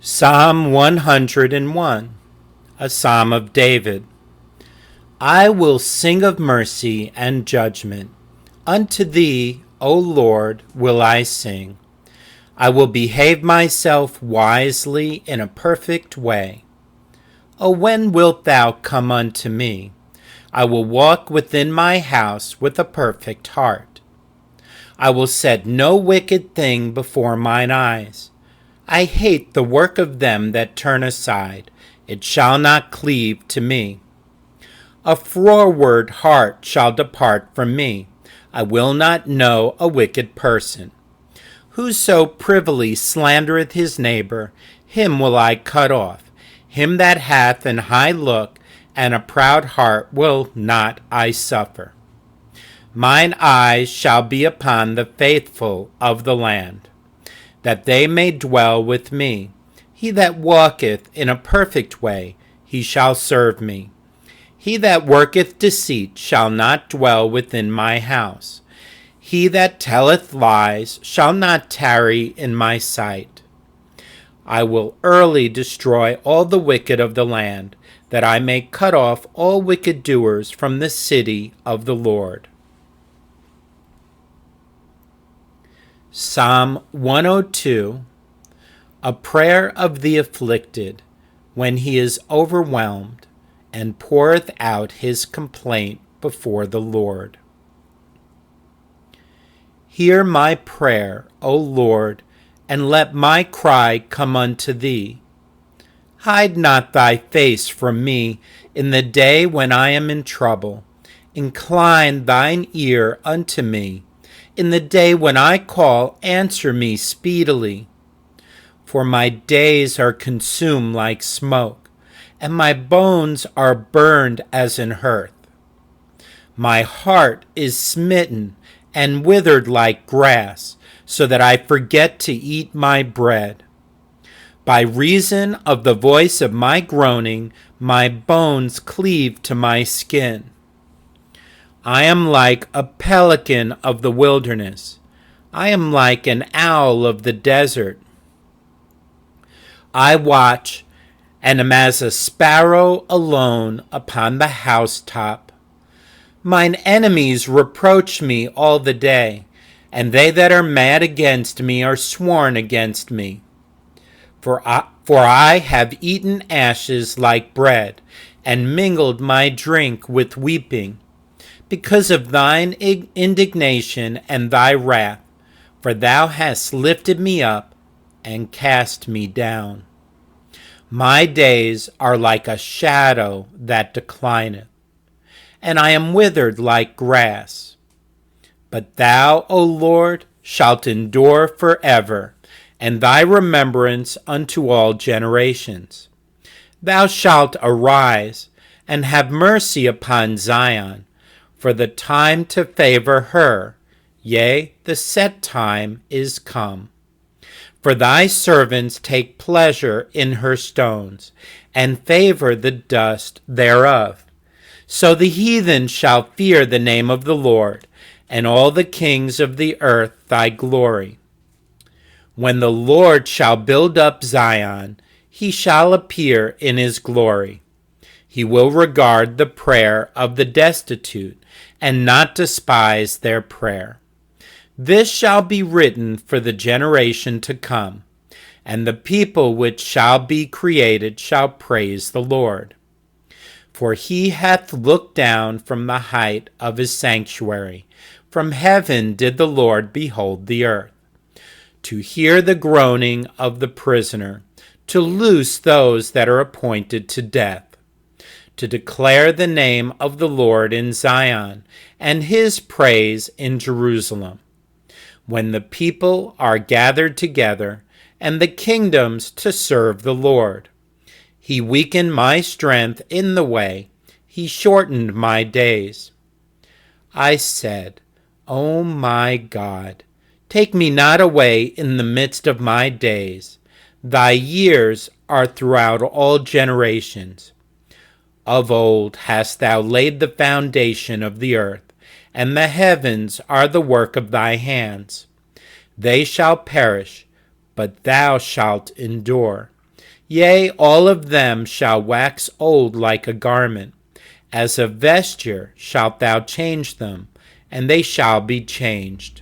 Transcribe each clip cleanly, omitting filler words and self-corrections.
Psalm 101, a psalm of David. I will sing of mercy and judgment. Unto thee, O Lord, will I sing. I will behave myself wisely in a perfect way. O when wilt thou come unto me? I will walk within my house with a perfect heart. I will set no wicked thing before mine eyes. I hate the work of them that turn aside. It shall not cleave to me. A froward heart shall depart from me. I will not know a wicked person. Whoso privily slandereth his neighbor, him will I cut off. Him that hath an high look and a proud heart will not I suffer. Mine eyes shall be upon the faithful of the land, that they may dwell with me. He that walketh in a perfect way, he shall serve me. He that worketh deceit shall not dwell within my house. He that telleth lies shall not tarry in my sight. I will early destroy all the wicked of the land, that I may cut off all wicked doers from the city of the Lord. Psalm 102, a prayer of the afflicted, when he is overwhelmed, and poureth out his complaint before the Lord. Hear my prayer, O Lord, and let my cry come unto thee. Hide not thy face from me in the day when I am in trouble. Incline thine ear unto me. In the day when I call, answer me speedily. For my days are consumed like smoke, and my bones are burned as in hearth. My heart is smitten and withered like grass, so that I forget to eat my bread. By reason of the voice of my groaning, my bones cleave to my skin. I am like a pelican of the wilderness. I am like an owl of the desert. I watch and am as a sparrow alone upon the housetop. Mine enemies reproach me all the day, and they that are mad against me are sworn against me. For I have eaten ashes like bread, and mingled my drink with weeping, because of thine indignation and thy wrath, for thou hast lifted me up and cast me down. My days are like a shadow that declineth, and I am withered like grass. But thou, O Lord, shalt endure forever, and thy remembrance unto all generations. Thou shalt arise and have mercy upon Zion, for the time to favor her, yea, the set time is come. For thy servants take pleasure in her stones, and favor the dust thereof. So the heathen shall fear the name of the Lord, and all the kings of the earth thy glory. When the Lord shall build up Zion, he shall appear in his glory. He will regard the prayer of the destitute, and not despise their prayer. This shall be written for the generation to come, and the people which shall be created shall praise the Lord. For he hath looked down from the height of his sanctuary. From heaven did the Lord behold the earth, to hear the groaning of the prisoner, to loose those that are appointed to death, to declare the name of the Lord in Zion, and his praise in Jerusalem. When the people are gathered together, and the kingdoms to serve the Lord. He weakened my strength in the way, he shortened my days. I said, O my God, take me not away in the midst of my days. Thy years are throughout all generations. Of old hast thou laid the foundation of the earth, and the heavens are the work of thy hands. They shall perish, but thou shalt endure. Yea, all of them shall wax old like a garment. As a vesture shalt thou change them, and they shall be changed.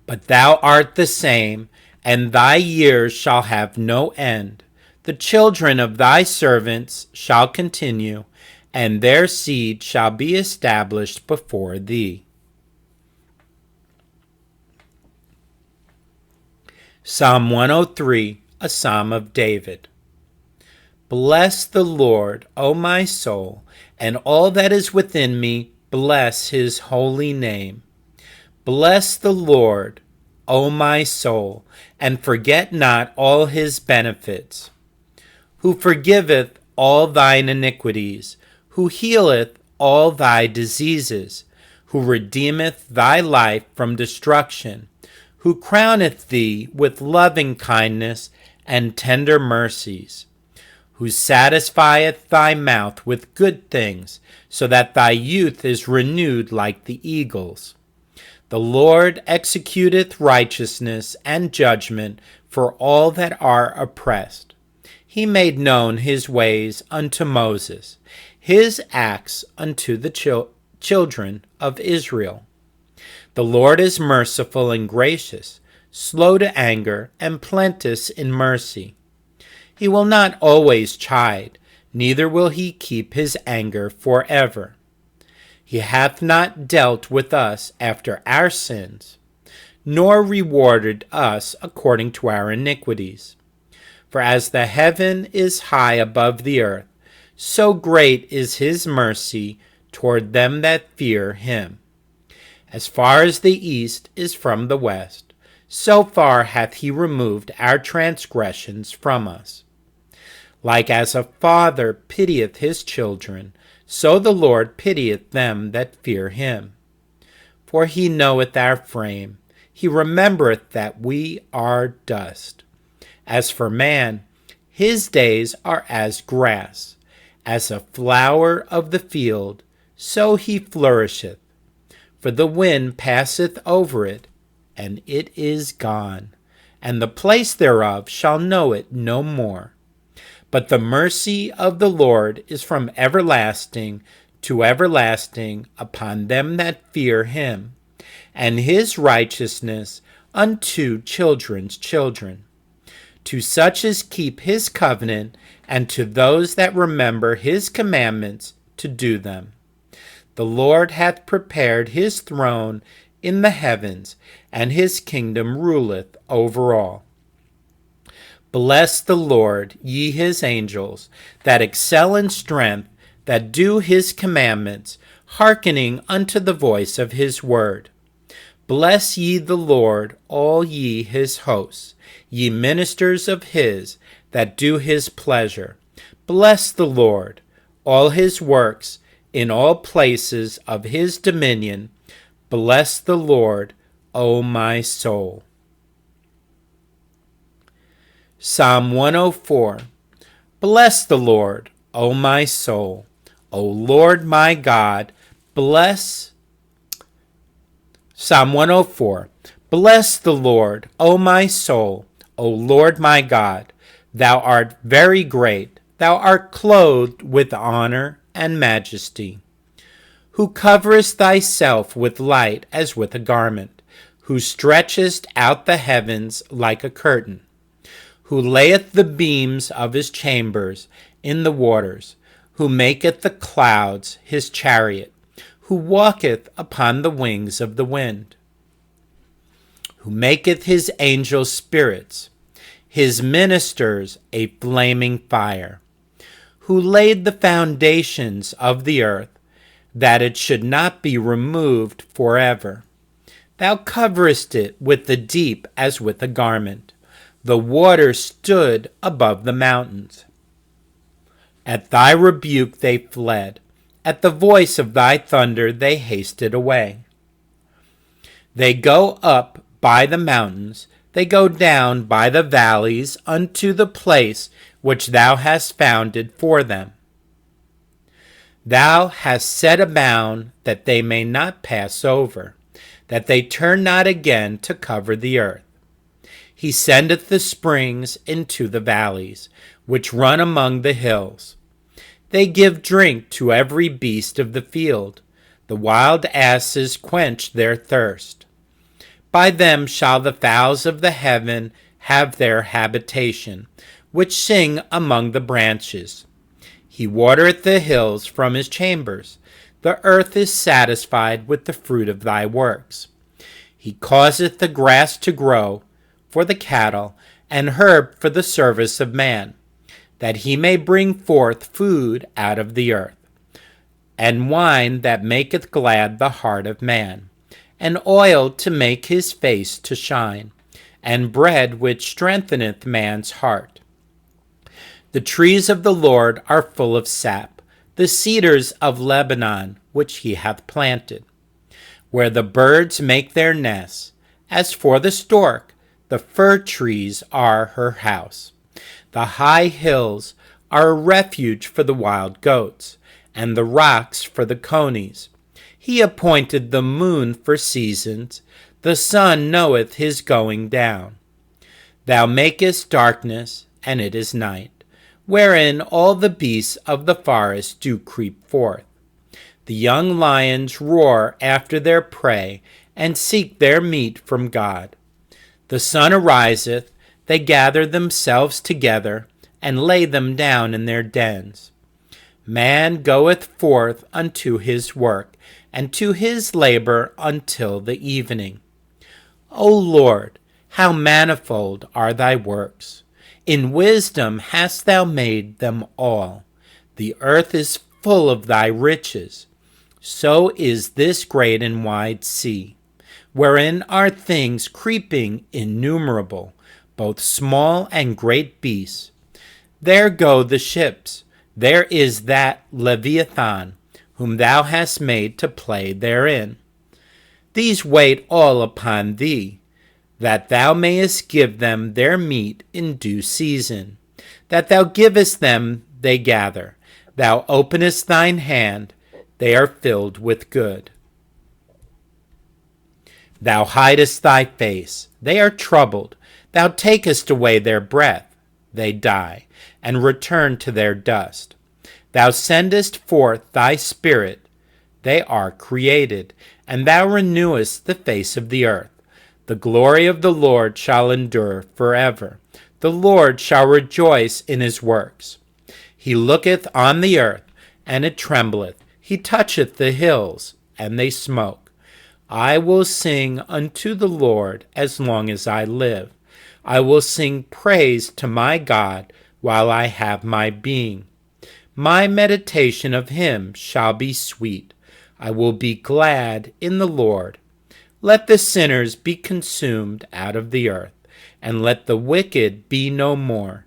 But thou art the same, and thy years shall have no end. The children of thy servants shall continue, and their seed shall be established before thee. Psalm 103, a psalm of David. Bless the Lord, O my soul, and all that is within me, bless his holy name. Bless the Lord, O my soul, and forget not all his benefits, who forgiveth all thine iniquities, who healeth all thy diseases, who redeemeth thy life from destruction, who crowneth thee with loving kindness and tender mercies, who satisfieth thy mouth with good things, so that thy youth is renewed like the eagles. The Lord executeth righteousness and judgment for all that are oppressed. He made known his ways unto Moses, his acts unto the children of Israel. The Lord is merciful and gracious, slow to anger, and plenteous in mercy. He will not always chide, neither will he keep his anger forever. He hath not dealt with us after our sins, nor rewarded us according to our iniquities. For as the heaven is high above the earth, so great is his mercy toward them that fear him. As far as the east is from the west, so far hath he removed our transgressions from us. Like as a father pitieth his children, so the Lord pitieth them that fear him. For he knoweth our frame, he remembereth that we are dust. As for man, his days are as grass, as a flower of the field, so he flourisheth. For the wind passeth over it, and it is gone, and the place thereof shall know it no more. But the mercy of the Lord is from everlasting to everlasting upon them that fear him, and his righteousness unto children's children, to such as keep his covenant, and to those that remember his commandments to do them. The Lord hath prepared his throne in the heavens, and his kingdom ruleth over all. Bless the Lord, ye his angels, that excel in strength, that do his commandments, hearkening unto the voice of his word. Bless ye the Lord, all ye his hosts, ye ministers of his, that do his pleasure. Bless the Lord, all his works, in all places of his dominion. Bless the Lord, O my soul. Psalm 104. Bless the Lord, O my soul. O Lord my God, bless. Psalm 104. Bless the Lord, O my soul. O Lord my God, thou art very great. Thou art clothed with honor and majesty, who coverest thyself with light as with a garment, who stretchest out the heavens like a curtain, who layeth the beams of his chambers in the waters, who maketh the clouds his chariot, who walketh upon the wings of the wind, who maketh his angels spirits, his ministers a flaming fire, who laid the foundations of the earth, that it should not be removed forever. Thou coverest it with the deep as with a garment. The waters stood above the mountains. At thy rebuke they fled. At the voice of thy thunder they hasted away. They go up by the mountains, they go down by the valleys unto the place which thou hast founded for them. Thou hast set a bound that they may not pass over, that they turn not again to cover the earth. He sendeth the springs into the valleys, which run among the hills. They give drink to every beast of the field. The wild asses quench their thirst. By them shall the fowls of the heaven have their habitation, which sing among the branches. He watereth the hills from his chambers. The earth is satisfied with the fruit of thy works. He causeth the grass to grow for the cattle, and herb for the service of man, that he may bring forth food out of the earth, and wine that maketh glad the heart of man, and oil to make his face to shine, and bread which strengtheneth man's heart. The trees of the Lord are full of sap, the cedars of Lebanon which he hath planted, where the birds make their nests. As for the stork, the fir trees are her house. The high hills are a refuge for the wild goats, and the rocks for the conies. He appointed the moon for seasons. The sun knoweth his going down. Thou makest darkness, and it is night, wherein all the beasts of the forest do creep forth. The young lions roar after their prey, and seek their meat from God. The sun ariseth, they gather themselves together, and lay them down in their dens. Man goeth forth unto his work, and to his labor until the evening. O Lord, how manifold are thy works! In wisdom hast thou made them all. The earth is full of thy riches. So is this great and wide sea, wherein are things creeping innumerable, both small and great beasts. There go the ships. There is that Leviathan, whom thou hast made to play therein. These wait all upon thee, that thou mayest give them their meat in due season. That thou givest them, they gather. Thou openest thine hand, they are filled with good. Thou hidest thy face, they are troubled. Thou takest away their breath, they die, and return to their dust. Thou sendest forth thy spirit, they are created, and thou renewest the face of the earth. The glory of the Lord shall endure forever. The Lord shall rejoice in his works. He looketh on the earth, and it trembleth. He toucheth the hills, and they smoke. I will sing unto the Lord as long as I live. I will sing praise to my God while I have my being. My meditation of him shall be sweet. I will be glad in the Lord. Let the sinners be consumed out of the earth, and let the wicked be no more.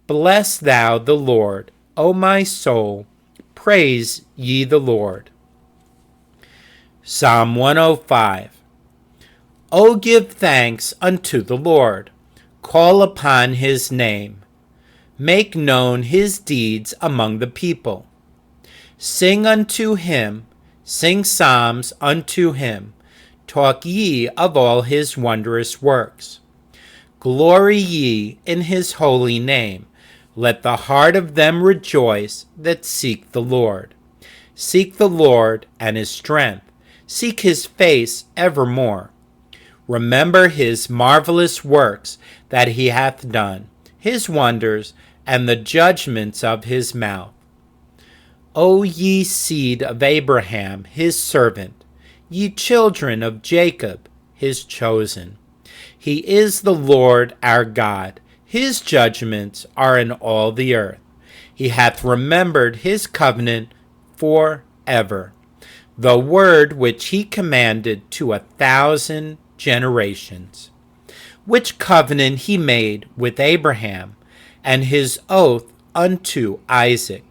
Bless thou the Lord, O my soul. Praise ye the Lord. Psalm 105. O give thanks unto the Lord. Call upon his name. Make known his deeds among the people. Sing unto him, sing psalms unto him. Talk ye of all his wondrous works. Glory ye in his holy name. Let the heart of them rejoice that seek the Lord. Seek the Lord and his strength. Seek his face evermore. Remember his marvelous works that he hath done, his wonders, and the judgments of his mouth. O ye seed of Abraham, his servant, ye children of Jacob, his chosen. He is the Lord our God. His judgments are in all the earth. He hath remembered his covenant forever, the word which he commanded to 1,000 generations, which covenant he made with Abraham, and his oath unto Isaac,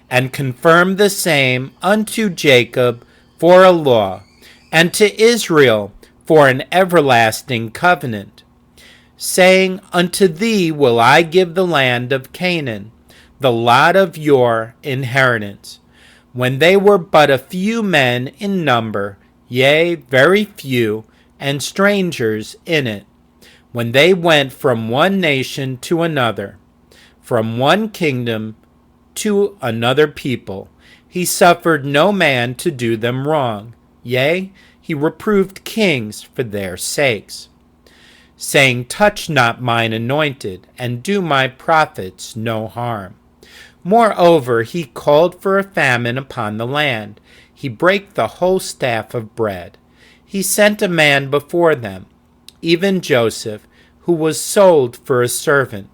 and confirmed the same unto Jacob for a law, and to Israel for an everlasting covenant, saying, Unto thee will I give the land of Canaan, the lot of your inheritance. When they were but a few men in number, yea, very few, and strangers in it, when they went from one nation to another, from one kingdom to another people. He suffered no man to do them wrong. Yea, he reproved kings for their sakes, saying, Touch not mine anointed, and do my prophets no harm. Moreover, he called for a famine upon the land. He brake the whole staff of bread. He sent a man before them, even Joseph, who was sold for a servant,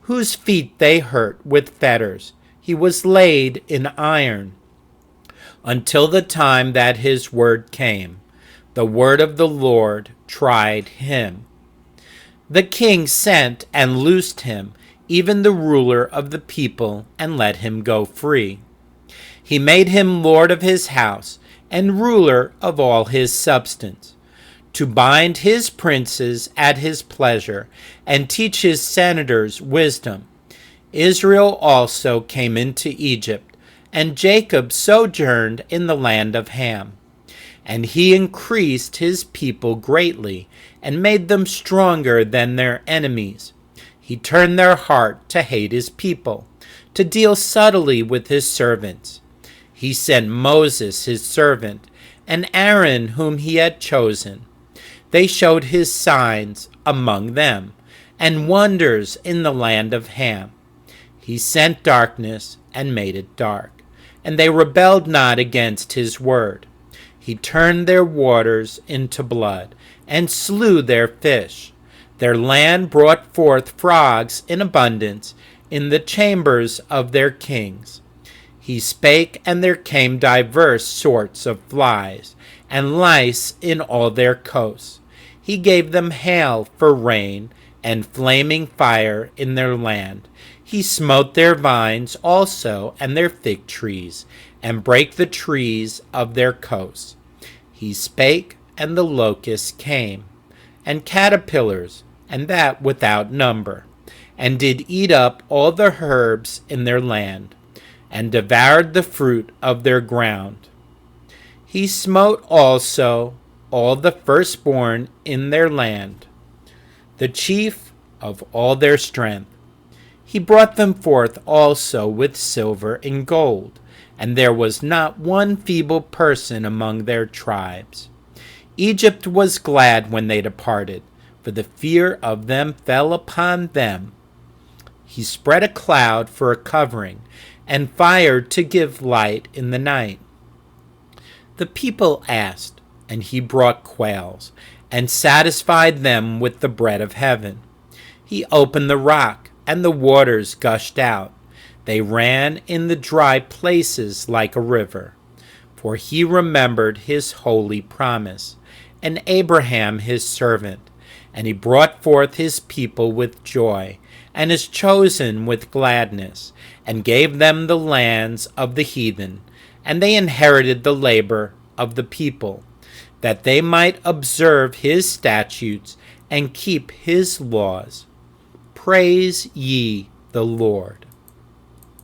whose feet they hurt with fetters. He was laid in iron, until the time that his word came. The word of the Lord tried him. The king sent and loosed him, even the ruler of the people, and let him go free. He made him lord of his house, and ruler of all his substance, to bind his princes at his pleasure, and teach his senators wisdom. Israel also came into Egypt, and Jacob sojourned in the land of Ham. And he increased his people greatly, and made them stronger than their enemies. He turned their heart to hate his people, to deal subtly with his servants. He sent Moses his servant, and Aaron whom he had chosen. They showed his signs among them, and wonders in the land of Ham. He sent darkness, and made it dark, and they rebelled not against his word. He turned their waters into blood, and slew their fish. Their land brought forth frogs in abundance in the chambers of their kings. He spake, and there came divers sorts of flies, and lice in all their coasts. He gave them hail for rain, and flaming fire in their land. He smote their vines also, and their fig trees, and brake the trees of their coasts. He spake, and the locusts came, and caterpillars, and that without number, and did eat up all the herbs in their land, and devoured the fruit of their ground. He smote also all the firstborn in their land, the chief of all their strength. He brought them forth also with silver and gold, and there was not one feeble person among their tribes. Egypt was glad when they departed, for the fear of them fell upon them. He spread a cloud for a covering, and fire to give light in the night. The people asked, and he brought quails, and satisfied them with the bread of heaven. He opened the rock, and the waters gushed out. They ran in the dry places like a river. For he remembered his holy promise, and Abraham his servant. And he brought forth his people with joy, and his chosen with gladness, and gave them the lands of the heathen, and they inherited the labor of the people, that they might observe his statutes and keep his laws. Praise ye the Lord.